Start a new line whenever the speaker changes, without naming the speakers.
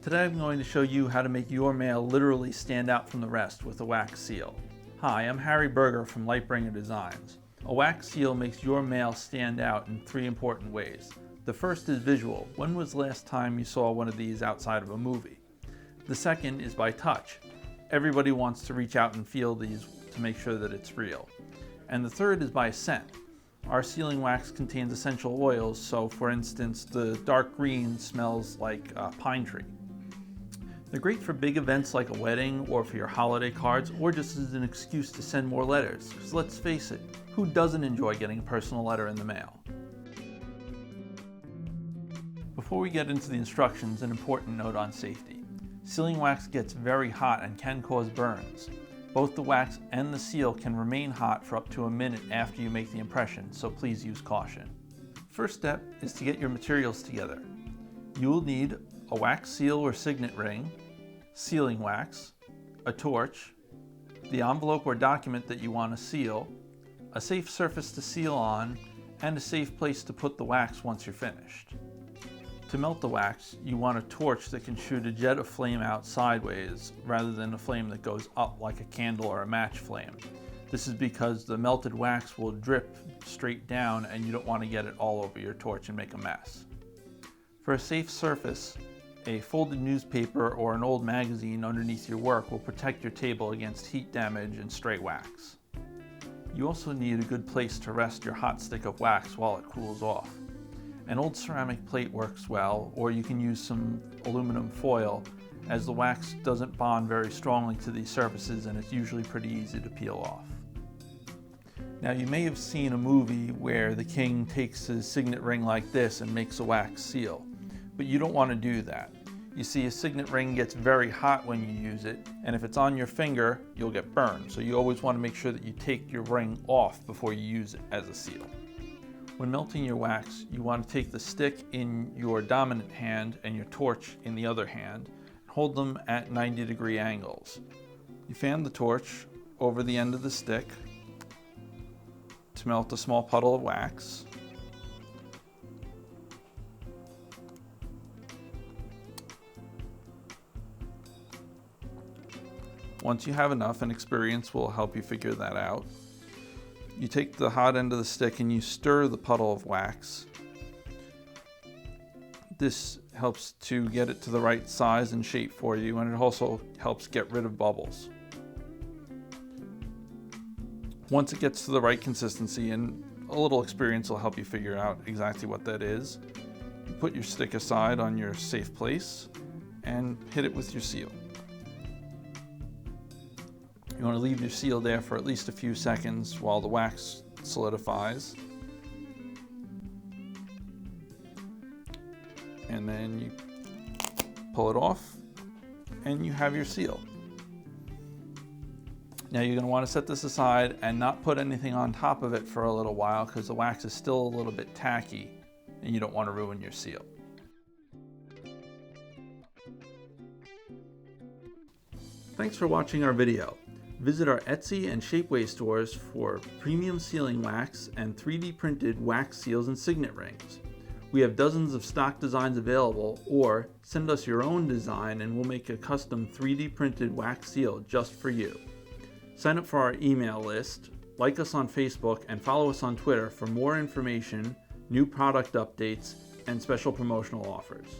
Today I'm going to show you how to make your mail literally stand out from the rest with a wax seal. Hi, I'm Harry Berger from Lightbringer Designs. A wax seal makes your mail stand out in 3 important ways. The first is visual. When was the last time you saw one of these outside of a movie? The second is by touch. Everybody wants to reach out and feel these to make sure that it's real. And the third is by scent. Our sealing wax contains essential oils, so for instance, the dark green smells like a pine tree. They're great for big events like a wedding or for your holiday cards or just as an excuse to send more letters. Because let's face it, who doesn't enjoy getting a personal letter in the mail? Before we get into the instructions, an important note on safety. Sealing wax gets very hot and can cause burns. Both the wax and the seal can remain hot for up to a minute after you make the impression, so please use caution. First step is to get your materials together. You will need a wax seal or signet ring, sealing wax, a torch, the envelope or document that you want to seal, a safe surface to seal on, and a safe place to put the wax once you're finished. To melt the wax, you want a torch that can shoot a jet of flame out sideways rather than a flame that goes up like a candle or a match flame. This is because the melted wax will drip straight down and you don't want to get it all over your torch and make a mess. For a safe surface, a folded newspaper or an old magazine underneath your work will protect your table against heat damage and stray wax. You also need a good place to rest your hot stick of wax while it cools off. An old ceramic plate works well, or you can use some aluminum foil, as the wax doesn't bond very strongly to these surfaces and it's usually pretty easy to peel off. Now you may have seen a movie where the king takes his signet ring like this and makes a wax seal. But you don't want to do that. You see, a signet ring gets very hot when you use it, and if it's on your finger, you'll get burned. So you always want to make sure that you take your ring off before you use it as a seal. When melting your wax, you want to take the stick in your dominant hand and your torch in the other hand, and hold them at 90-degree angles. You fan the torch over the end of the stick to melt a small puddle of wax. Once you have enough, and experience will help you figure that out, you take the hot end of the stick and you stir the puddle of wax. This helps to get it to the right size and shape for you, and it also helps get rid of bubbles. Once it gets to the right consistency, and a little experience will help you figure out exactly what that is, you put your stick aside on your safe place and hit it with your seal. You want to leave your seal there for at least a few seconds while the wax solidifies. And then you pull it off and you have your seal. Now you're going to want to set this aside and not put anything on top of it for a little while because the wax is still a little bit tacky and you don't want to ruin your seal. Thanks for watching our video. Visit our Etsy and Shapeways stores for premium sealing wax and 3D printed wax seals and signet rings. We have dozens of stock designs available, or send us your own design and we'll make a custom 3D printed wax seal just for you. Sign up for our email list, like us on Facebook, and follow us on Twitter for more information, new product updates, and special promotional offers.